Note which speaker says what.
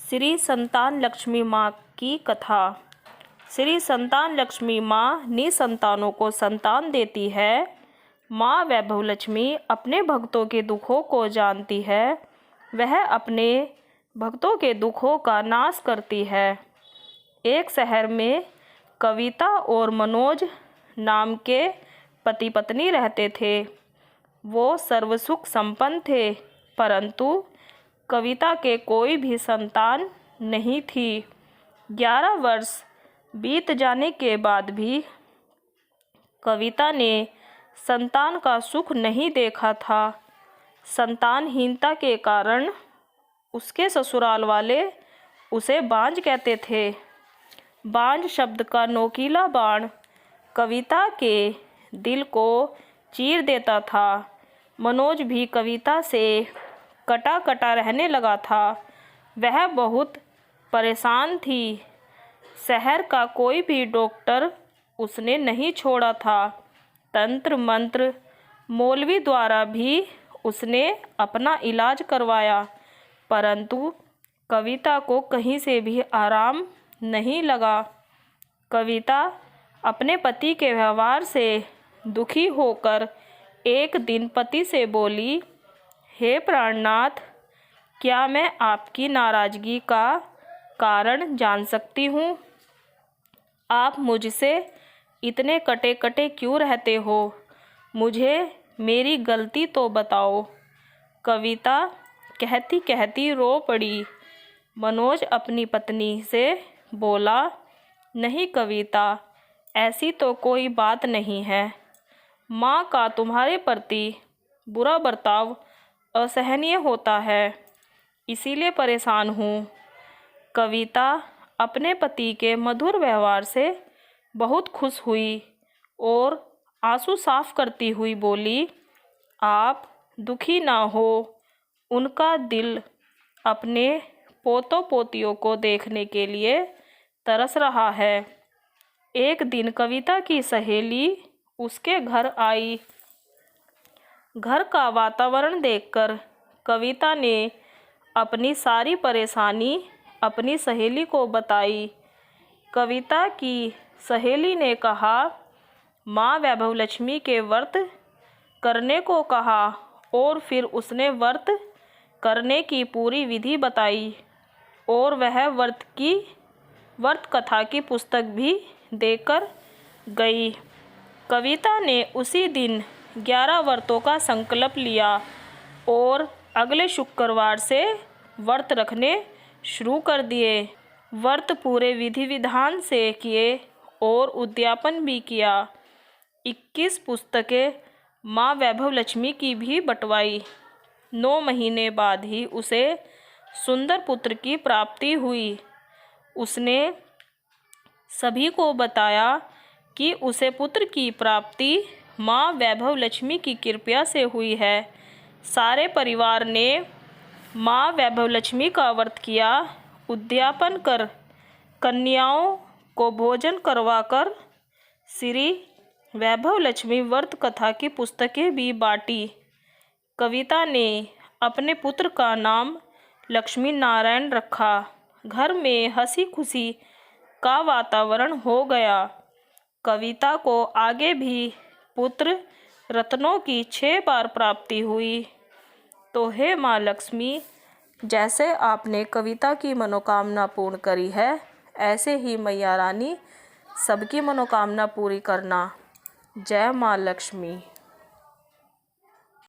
Speaker 1: श्री संतान लक्ष्मी माँ की कथा। श्री संतान लक्ष्मी माँ निसंतानों को संतान देती है। माँ वैभव लक्ष्मी अपने भक्तों के दुखों को जानती है। वह अपने भक्तों के दुखों का नाश करती है। एक शहर में कविता और मनोज नाम के पति पत्नी रहते थे। वो सर्वसुख संपन्न थे, परंतु कविता के कोई भी संतान नहीं थी। 11 वर्ष बीत जाने के बाद भी कविता ने संतान का सुख नहीं देखा था। संतानहीनता के कारण उसके ससुराल वाले उसे बांझ कहते थे। बांझ शब्द का नोकीला बाण कविता के दिल को चीर देता था। मनोज भी कविता से कटा कटा रहने लगा था। वह बहुत परेशान थी। शहर का कोई भी डॉक्टर उसने नहीं छोड़ा था। तंत्र मंत्र मौलवी द्वारा भी उसने अपना इलाज करवाया, परंतु कविता को कहीं से भी आराम नहीं लगा। कविता अपने पति के व्यवहार से दुखी होकर एक दिन पति से बोली, हे प्राणनाथ, क्या मैं आपकी नाराज़गी का कारण जान सकती हूँ? आप मुझसे इतने कटे कटे क्यों रहते हो? मुझे मेरी गलती तो बताओ। कविता कहती कहती रो पड़ी। मनोज अपनी पत्नी से बोला, नहीं कविता, ऐसी तो कोई बात नहीं है। माँ का तुम्हारे प्रति बुरा बर्ताव असहनीय होता है, इसीलिए परेशान हूँ। कविता अपने पति के मधुर व्यवहार से बहुत खुश हुई और आंसू साफ करती हुई बोली, आप दुखी ना हो। उनका दिल अपने पोतों पोतियों को देखने के लिए तरस रहा है। एक दिन कविता की सहेली उसके घर आई। घर का वातावरण देखकर कविता ने अपनी सारी परेशानी अपनी सहेली को बताई। कविता की सहेली ने कहा, माँ वैभव लक्ष्मी के व्रत करने को कहा और फिर उसने व्रत करने की पूरी विधि बताई और वह व्रत कथा की पुस्तक भी देकर गई। कविता ने उसी दिन 11 व्रतों का संकल्प लिया और अगले शुक्रवार से व्रत रखने शुरू कर दिए। व्रत पूरे विधि विधान से किए और उद्यापन भी किया। 21 पुस्तकें माँ वैभव लक्ष्मी की भी बंटवाई। 9 महीने बाद ही उसे सुंदर पुत्र की प्राप्ति हुई। उसने सभी को बताया कि उसे पुत्र की प्राप्ति माँ वैभव लक्ष्मी की कृपा से हुई है। सारे परिवार ने माँ वैभव लक्ष्मी का व्रत किया। उद्यापन कर कन्याओं को भोजन करवाकर श्री वैभव लक्ष्मी व्रत कथा की पुस्तकें भी बांटी। कविता ने अपने पुत्र का नाम लक्ष्मी नारायण रखा। घर में हंसी खुशी का वातावरण हो गया। कविता को आगे भी पुत्र रत्नों की 6 बार प्राप्ति हुई। तो हे माँ लक्ष्मी, जैसे आपने कविता की मनोकामना पूर्ण करी है, ऐसे ही मैया रानी सबकी मनोकामना पूरी करना। जय माँ लक्ष्मी।